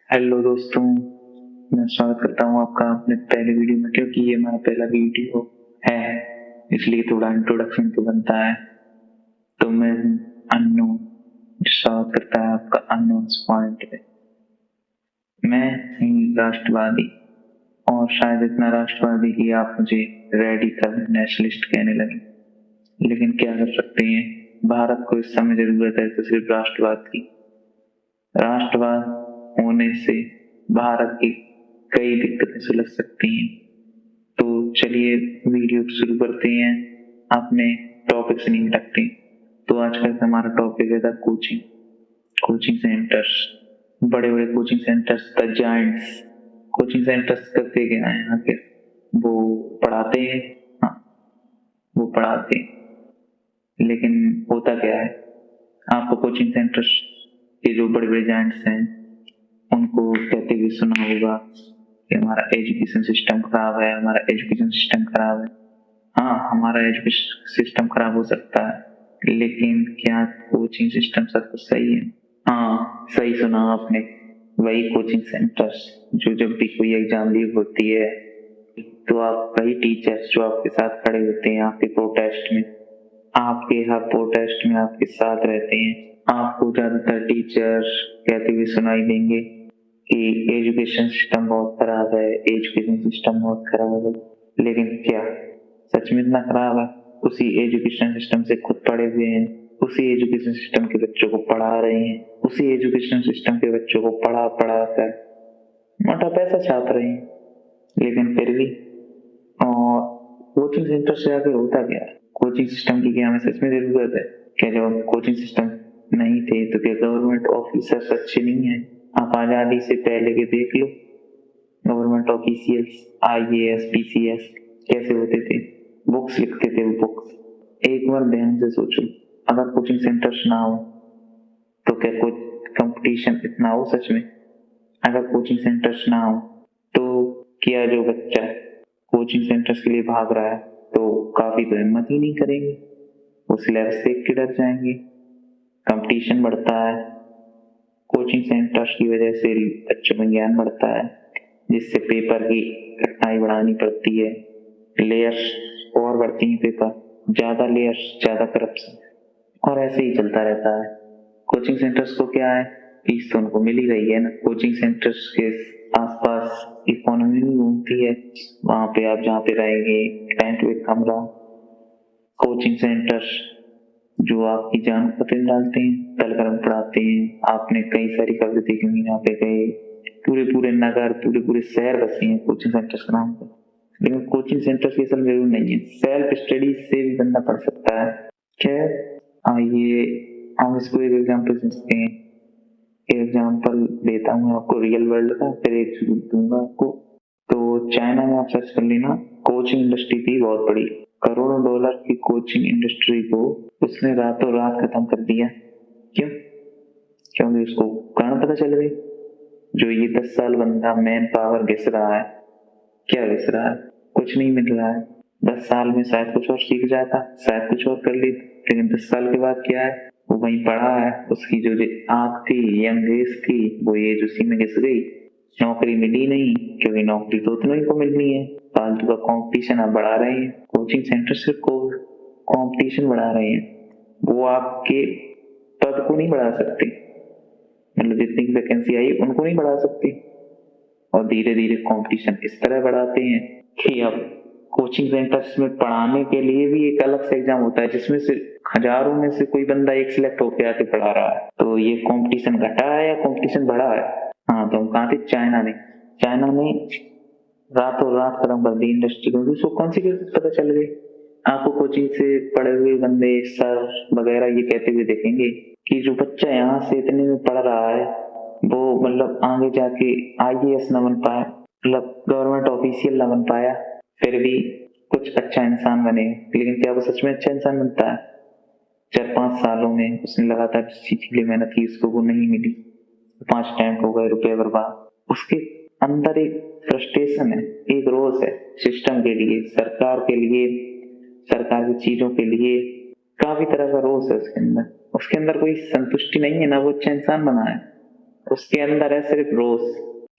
Hello दोस्तों, मैं स्वागत करता हूँ आपका अपने पहले वीडियो में। क्योंकि ये हमारा पहला वीडियो है, इसलिए थोड़ा इंट्रोडक्शन तो बनता है। तो मैं अन्नू, स्वागत करता है आपका अननोन पॉइंट पे। मैं राष्ट्रवादी, और शायद इतना राष्ट्रवादी कि आप मुझे रेडिकल नेशनलिस्ट कहने लगे। लेकिन क्या कर सकते हैं, भारत को इस समय जरूरत है तो सिर्फ राष्ट्रवाद की। राष्ट्रवाद होने से भारत की कई दिक्कतें सुलझ सकती हैं। तो चलिए वीडियो शुरू करते हैं, अपने टॉपिक से नहीं भटकते। तो आज का हमारा टॉपिक है कोचिंग कोचिंग सेंटर्स। बड़े बड़े coaching centres, the giants. Coaching centres करते क्या है आखिर? वो पढ़ाते हैं। हाँ, वो पढ़ाते हैं, लेकिन होता क्या है? आपको कोचिंग सेंटर्स के जो बड़े बड़े जायंट्स हैं उनको कहते हुए सुना होगा कि हमारा एजुकेशन सिस्टम खराब है, हमारा एजुकेशन सिस्टम खराब है। हाँ, हमारा एजुकेशन सिस्टम खराब हो सकता है, लेकिन क्या कोचिंग सिस्टम सब कुछ सही है? हाँ, सही सुना आपने। वही कोचिंग सेंटर्स जो जब भी कोई एग्जाम लीव होती है तो आप वही टीचर्स जो आपके साथ खड़े होते हैं आपके प्रोटेस्ट में, आपके हर प्रोटेस्ट में आपके साथ रहते हैं। आपको ज्यादातर टीचर्स कहते हुए सुनाई देंगे कि एजुकेशन सिस्टम बहुत खराब है, एजुकेशन सिस्टम बहुत खराब है। लेकिन क्या सच में इतना खराब है? उसी एजुकेशन सिस्टम से खुद पढ़े हुए हैं, उसी एजुकेशन सिस्टम के बच्चों को पढ़ा रहे हैं, उसी एजुकेशन सिस्टम के बच्चों को पढ़ा पढ़ा कर मोटा पैसा छाप रहे हैं। लेकिन फिर भी, और कोचिंग सेंटर से आगे होता क्या है? कोचिंग सिस्टम की क्या हमें सच में जरूरत है? क्या जब कोचिंग सिस्टम नहीं थे तो क्या गवर्नमेंट ऑफिसर्स अच्छे नहीं है? आप आजादी से पहले के देख लो, गवर्नमेंट ऑफिशियल्स आईएएस पीसीएस कैसे होते थे? बुक्स लिखते थे वो बुक्स। एक बार ध्यान से सोचो, अगर कोचिंग सेंटर्स ना हो तो क्या कोई कंपटीशन इतना हो सच में? अगर कोचिंग सेंटर्स ना हो तो क्या जो बच्चा कोचिंग सेंटर्स के लिए भाग रहा है तो काफी तो हिम्मत ही नहीं करेंगे, वो सिलेबस देख के डर जाएंगे। कंपटीशन बढ़ता है, कोचिंग सेंटर्स की वजह से बच्चों में ज्ञान बढ़ता है, जिससे पेपर की कठिनाई बढ़ानी पड़ती है, लेयर्स और बढ़ती हैं, पेपर ज्यादा लेयर्स ज्यादा करप्शन, और ऐसे ही चलता रहता है। कोचिंग सेंटर्स को क्या है, फीस तो उनको मिल ही रही है ना। कोचिंग सेंटर्स के आसपास इकोनॉमी भी घूमती है, वहां पे आप जहाँ पे रहेंगे रेंट पे कमरा। कोचिंग सेंटर्स जो आपकी जान को खतरे में डालते हैं, तल गरम पढ़ाते हैं। आपने कई सारी खबरें देखी होंगी, यहाँ पे कई पूरे पूरे नगर, पूरे पूरे शहर बसे हैं कोचिंग सेंटर्स के नाम पर। लेकिन कोचिंग सेंटर्स की असल जरूर नहीं है, सेल्फ स्टडी से भी बंदा पढ़ सकता है। खैर आइए हम इसको एक एग्जाम्पल समझते हैं। एग्जाम्पल देता हूँ आपको रियल वर्ल्ड का, फिर एक दूंगा आपको। तो चाइना में आप सर्च कर लेना, कोचिंग इंडस्ट्री थी बहुत बड़ी, करोड़ों डॉलर की कोचिंग इंडस्ट्री को उसने रातों रात खत्म कर दिया। क्यों? क्योंकि उसको कारण पता चल गई। जो ये 10 साल बंदा मैन पावर घिस रहा है, क्या घिस रहा है? कुछ नहीं मिल रहा है। 10 साल में शायद कुछ और सीख जाता, शायद कुछ और कर लेता, लेकिन 10 साल के बाद क्या है, वो वहीं पड़ा है। उसकी जो आंख थी, यंग एज थी, वो एज उसी में घिस गई। नौकरी मिली नहीं, क्योंकि नौकरी तो उतने ही को मिलनी है। फालतू का कंपटीशन आप बढ़ा रहे हैं, कोचिंग सेंटर सिर्फ कंपटीशन बढ़ा रहे हैं, वो आपके पद को नहीं बढ़ा सकते। मतलब जितनी वैकेंसी आई उनको नहीं बढ़ा सकते। और धीरे धीरे कंपटीशन इस तरह बढ़ाते हैं कि अब कोचिंग सेंटर्स में पढ़ाने के लिए भी एक अलग से एग्जाम होता है, जिसमें से हजारों में से कोई बंदा एक सिलेक्ट होकर आके पढ़ा रहा है। तो ये कंपटीशन घटा है या कंपटीशन बढ़ा है? हाँ, तो हम कहाँ थे? चाइना ने। चाइना ने रातों रात खत्म कर दी इंडस्ट्री को। उसको कॉन्सिक्वेंस पता चल गए। आपको कोचिंग से पढ़े हुए बंदे सर वगैरह ये कहते हुए देखेंगे कि जो बच्चा यहाँ से इतने में पढ़ रहा है वो मतलब आगे जाके आईएएस ना बन पाया, मतलब गवर्नमेंट ऑफिशियल ना बन पाया, फिर भी कुछ अच्छा इंसान बने। लेकिन क्या वो सच में अच्छा इंसान बनता है? 4-5 सालों में उसने लगातार जिस चीज के लिए मेहनत की उसको वो नहीं मिली, 5 अटेम्प्ट हो गए, रुपये बर्बाद। उसके अंदर एक फ्रस्ट्रेशन है, एक रोष है सिस्टम के लिए, सरकार के लिए, सरकार की चीजों के लिए। काफी तरह का रोष है उसके अंदर। उसके अंदर कोई संतुष्टि नहीं है, ना वो अच्छा इंसान बना है। उसके अंदर है सिर्फ रोष।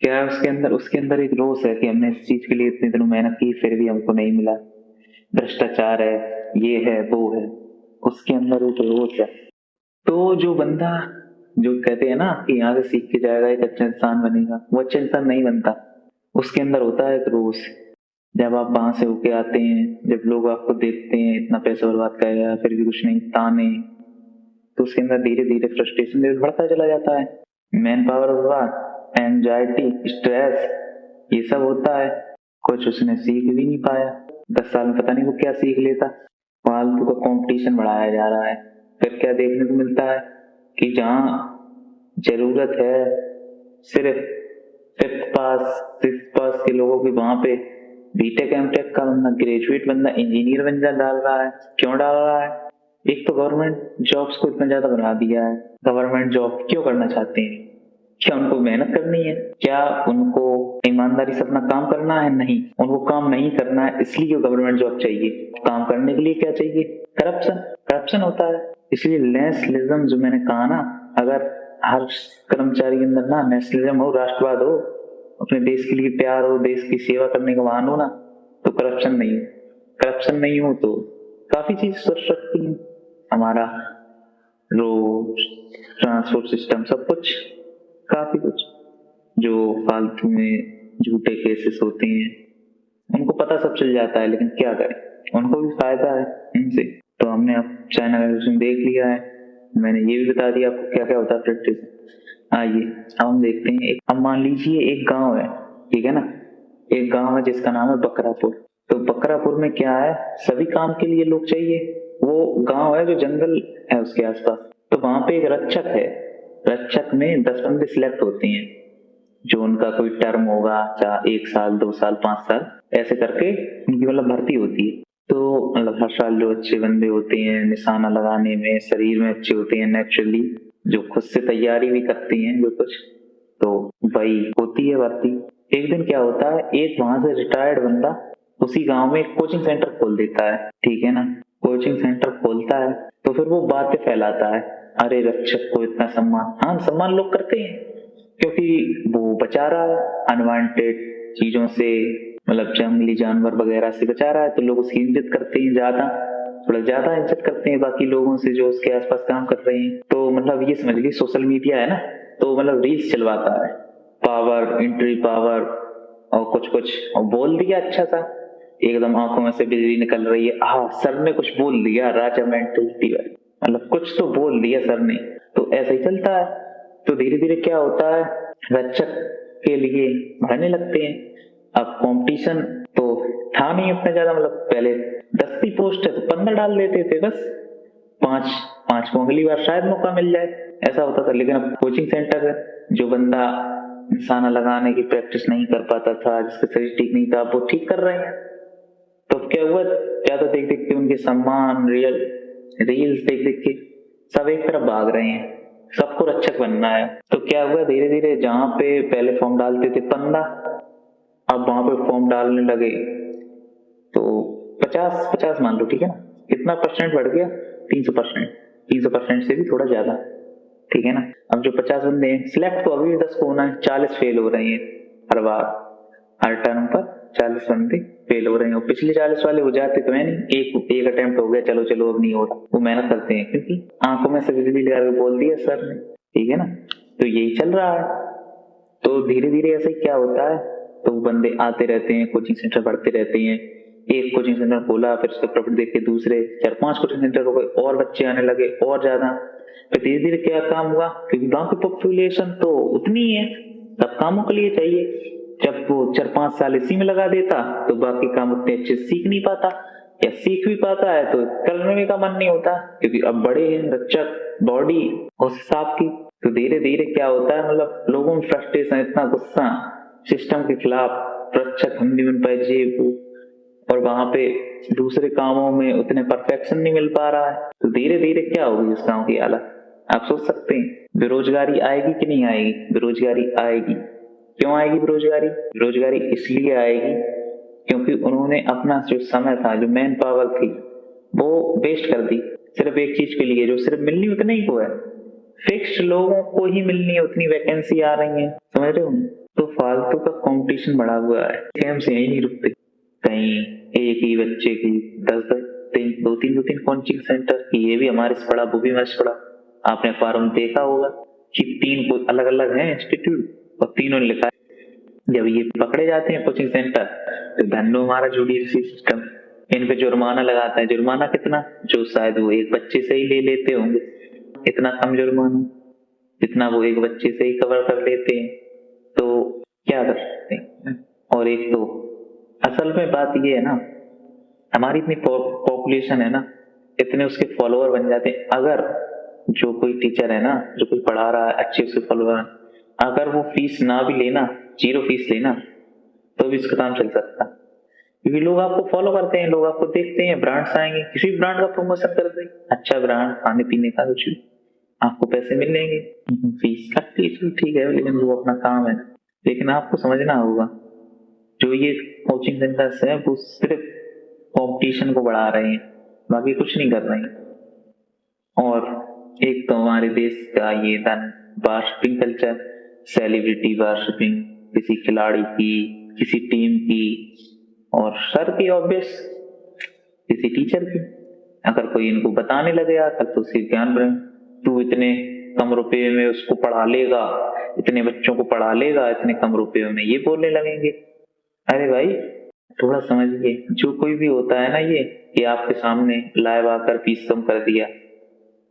क्या है उसके अंदर एक रोष है कि हमने इस चीज के लिए इतने दिनों मेहनत की फिर भी हमको नहीं मिला, भ्रष्टाचार है, ये है वो है, उसके अंदर एक रोष है। तो जो बंदा जो कहते हैं ना कि यहाँ से सीख के जाएगा एक अच्छा इंसान बनेगा, वो अच्छा इंसान नहीं बनता। उसके अंदर होता है एक रोष। जब आप वहां से होके आते हैं, जब लोग आपको देखते हैं इतना पैसा बर्बाद कर गया फिर भी कुछ नहीं, ताने, तो उसके अंदर धीरे धीरे फ्रस्ट्रेशन लेवल बढ़ता चला जाता है। मैन पावर बर्बाद, एंजाइटी, स्ट्रेस, ये सब होता है। कुछ उसने सीख भी नहीं पाया, 10 साल में पता नहीं वो क्या सीख लेता। फालतू का कंपटीशन बढ़ाया जा रहा है। फिर क्या देखने को मिलता है कि जहाँ जरूरत है सिर्फ 5th पास 6th पास के लोगों की, वहां पे बीटेक एमटेक का बंदा, ग्रेजुएट बंदा इंजीनियर बन जा डाल रहा है। क्यों डाल रहा है? एक तो गवर्नमेंट जॉब्स को इतना ज्यादा बढ़ा दिया है। गवर्नमेंट जॉब क्यों करना चाहते हैं? क्या उनको मेहनत करनी है? क्या उनको ईमानदारी से अपना काम करना है? नहीं, उनको काम नहीं करना है, इसलिए गवर्नमेंट जॉब चाहिए। काम करने के लिए क्या चाहिए? करप्शन। करप्शन होता है। इसलिए नेशनलिज्म जो मैंने कहा ना, अगर हर कर्मचारी के अंदर ना नेशनलिज्म हो, राष्ट्रवाद हो, अपने देश के लिए प्यार हो, देश की सेवा करने का वाहन हो ना, तो करप्शन नहीं हो। करप्शन नहीं हो तो काफी चीज सुरक्षित सकती है। हमारा रोड, ट्रांसपोर्ट सिस्टम, सब कुछ, काफी कुछ। जो फालतू में झूठे केसेस होते हैं उनको पता सब चल जाता है, लेकिन क्या करें, उनको भी फायदा है उनसे। तो हमने अब चाइना का रेवोल्यूशन देख लिया है, मैंने ये भी बता दिया आपको क्या क्या होता है प्रैक्टिस। आइए अब हम देखते हैं। अब मान लीजिए एक गांव है, ठीक है ना, एक गांव है जिसका नाम है बकरापुर। तो बकरापुर में क्या है, सभी काम के लिए लोग चाहिए। वो गांव है जो जंगल है उसके आसपास। तो वहां पे एक रक्षक है। रक्षक में 10 बंदे सिलेक्ट होते हैं, जो उनका कोई टर्म होगा, चाहे 1 साल 2 साल 5 साल, ऐसे करके उनकी मतलब भर्ती होती है। तो मतलब हर साल जो अच्छे बंदे होते हैं निशाना लगाने में, शरीर में अच्छे होते हैं नेचुरली, जो खुद से तैयारी भी करती हैं जो कुछ, तो वही होती है भर्ती। एक दिन क्या होता है, एक वहां से रिटायर्ड बंदा उसी गांव में एक कोचिंग सेंटर खोल देता है, ठीक है ना। कोचिंग सेंटर खोलता है तो फिर वो बातें फैलाता है, अरे रक्षक को इतना सम्मान। हाँ, सम्मान लोग करते हैं क्योंकि वो बचा रहा है अनवांटेड चीजों से, मतलब जंगली जानवर वगैरह से बचा रहा है, तो लोग उसकी इज्जत करते हैं, ज्यादा थोड़ा ज्यादा इज्जत करते हैं बाकी लोगों से जो उसके आसपास काम कर रहे हैं। तो मतलब ये समझ लीजिए सोशल मीडिया है ना, तो मतलब रील्स चलवाता है, पावर, एंट्री पावर, और कुछ कुछ और बोल दिया अच्छा सा, एकदम आंखों में से बिजली निकल रही है, हाँ सर ने कुछ बोल दिया, राजा मेंटलिटी वाली, मतलब कुछ तो बोल दिया सर ने। तो ऐसे ही चलता है। तो धीरे धीरे क्या होता है, रक्षक के लिए बढ़ने लगते हैं। अब कंपटीशन तो था नहीं इतना ज्यादा, मतलब पहले 10 की पोस्ट है तो 15 डाल देते थे बस, पांच पांच को अगली बार शायद मौका मिल जाए, ऐसा होता था। लेकिन अब कोचिंग सेंटर है, जो बंदा निशाना लगाने की प्रैक्टिस नहीं कर पाता था, जिसका शरीर ठीक नहीं था, वो ठीक कर रहे हैं। तो क्या हुआ, ज्यादा देख देख के उनके सम्मान, रील्स देख देख के सब एक तरफ भाग रहे हैं, सबको रक्षक बनना है। तो क्या हुआ, धीरे धीरे जहां पे पहले फॉर्म डालते थे 15, अब वहां पे फॉर्म डालने लगे तो 50-50 मान लो, ठीक है ना। कितना परसेंट बढ़ गया, 300%। 300% से भी थोड़ा ज्यादा, ठीक है ना। अब जो 50 बंदे हैं सिलेक्ट, तो अभी भी 10 को होना है, 40 फेल हो रहे हैं हर बार, हर टर्म पर 40 बंदे फेल हो रहे हैं। और पिछले 40 वाले हो जाते तो है नहीं, एक अटेम्प्ट हो गया, चलो चलो अब नहीं हो रहा, वो मेहनत करते हैं क्योंकि आंखों में से बिजली लगा के बोल दिया सर ने, ठीक है ना। तो यही चल रहा है। तो धीरे धीरे ऐसे क्या होता है, तो बंदे आते रहते हैं, कोचिंग सेंटर बढ़ते रहते हैं। एक कोचिंग सेंटर खोला, फिर उसका प्रॉफिट देख के दूसरे 4-5 कोचिंग सेंटर हो गए, और बच्चे आने लगे और ज्यादा। फिर धीरे धीरे क्या काम हुआ, क्योंकि गांव की पॉपुलेशन तो उतनी ही है, सब कामों के लिए चाहिए। जब वो 4-5 साल इसी में लगा देता तो बाकी काम उतने अच्छे से सीख नहीं पाता, या सीख भी पाता है तो करने का मन नहीं होता, क्योंकि अब बड़े हैं रक्षक, बॉडी उस हिसाब की। तो धीरे धीरे क्या होता है, मतलब लोगों में फ्रस्ट्रेशन, इतना गुस्सा सिस्टम के खिलाफ, रक्षक हम नहीं बन पाए, ये वो, और वहां पे दूसरे कामों में उतने परफेक्शन नहीं मिल पा रहा है। तो धीरे धीरे क्या होगी उस गांव की हालत, आप सोच सकते हैं। बेरोजगारी आएगी कि नहीं आएगी? बेरोजगारी आएगी। क्यों आएगी बेरोजगारी? बेरोजगारी इसलिए आएगी क्योंकि उन्होंने अपना जो समय था, जो मैन पावर थी, वो वेस्ट कर दी सिर्फ एक चीज के लिए, जो सिर्फ मिलनी उतने ही को है, फिक्स्ड लोगों को ही मिलनी है, उतनी वैकेंसी आ रही है, समझ रहे हो। तो फालतू का कंपटीशन बढ़ा हुआ है, स्कैम से यही नहीं रुकते। कहीं एक ही बच्चे की 10-10 दो तीन कोचिंग सेंटर की, ये भी हमारे से पढ़ा वो भी हमारे से पढ़ा। आपने फॉर्म देखा होगा कि 3 अलग अलग हैं इंस्टीट्यूट और तीनों ने लिखा है। जब ये पकड़े जाते हैं कोचिंग सेंटर तो धन्नो हमारा जुडिशरी सिस्टम इन पे जुर्माना लगाता है। जुर्माना कितना, जो शायद वो एक बच्चे से ही ले लेते होंगे, इतना कम जुर्माना जितना वो एक बच्चे से ही कवर कर लेते हैं। तो क्या कर सकते हैं। और एक तो असल में बात ये है ना, हमारी इतनी पॉपुलेशन है ना, इतने उसके फॉलोअर बन जाते हैं। अगर जो कोई टीचर है ना, जो कोई पढ़ा रहा है अच्छे उसके फॉलोअर, अगर वो फीस ना भी लेना, 0 फीस लेना, तो भी इसका काम चल सकता। क्योंकि लोग आपको फॉलो करते हैं, लोग आपको देखते हैं, ब्रांड्स आएंगे, किसी भी ब्रांड का प्रमोशन कर देंगे, अच्छा ब्रांड, खाने पीने का कुछ भी, आपको पैसे मिलेंगे। फीस लगती है, चलो ठीक है, लेकिन वो अपना काम है। लेकिन आपको समझना होगा, जो ये कोचिंग सेंटर्स है वो सिर्फ कंपटीशन को बढ़ा रहे हैं, बाकी कुछ नहीं कर रहे हैं। और एक तो हमारे देश का ये धन वर्शिपिंग कल्चर, सेलिब्रिटी वर्शिपिंग, किसी खिलाड़ी की, किसी टीम की, और सर की ऑब्वियस, किसी टीचर की। अगर कोई इनको बताने लगेगा तब तो उसके ज्ञान रहे, तू इतने कम रुपए में उसको पढ़ा लेगा, इतने बच्चों को पढ़ा लेगा इतने कम रुपए में, ये बोलने लगेंगे। अरे भाई थोड़ा समझिए, जो कोई भी होता है ना, ये आपके सामने लाइव आकर फीस कम कर दिया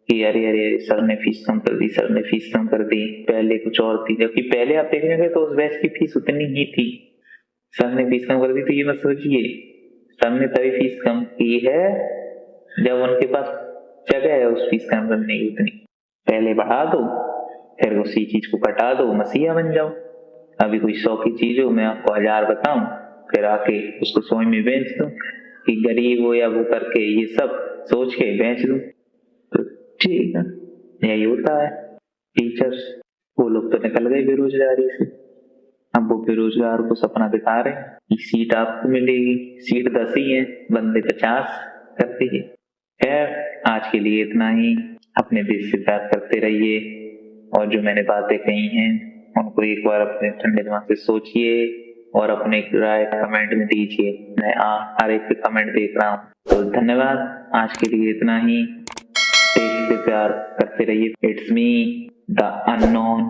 कि अरे अरे सर ने फीस कम कर दी, सर ने फीस कम कर दी, पहले कुछ और थी, जबकि पहले आप देखेंगे तो उस बैच की फीस उतनी ही थी। सर ने फीस कम कर दी तो ये मत सोचिए, सर ने तभी फीस कम की है जब उनके पास जगह है उस फीस कम करने की उतनी। पहले बढ़ा दो, फिर उसी चीज को घटा दो, मसीहा बन जाओ। अभी कोई 100 की चीज हो, मैं आपको 1000 बताऊं, फिर आके उसको 100 में बेच दूं कि गरीब हो या वो करके, ये सब सोच के बेच दूं, तो ठीक है। यही होता है। टीचर्स वो लोग तो निकल गए बेरोजगारी से, अब वो बेरोजगार को सपना दिखा रहे हैं कि सीट आपको मिलेगी, सीट 10 ही है, बंदे 50 करते हैं। खैर आज के लिए इतना ही, अपने देश से प्यार करते रहिए, और जो मैंने बातें कही हैं उनको एक बार अपने ठंडे दिमाग से सोचिए और अपने राय कमेंट में दीजिए। मैं हर एक पे कमेंट देख रहा हूँ। तो धन्यवाद, आज के लिए इतना ही। देश से प्यार करते रहिए। It's me the unknown.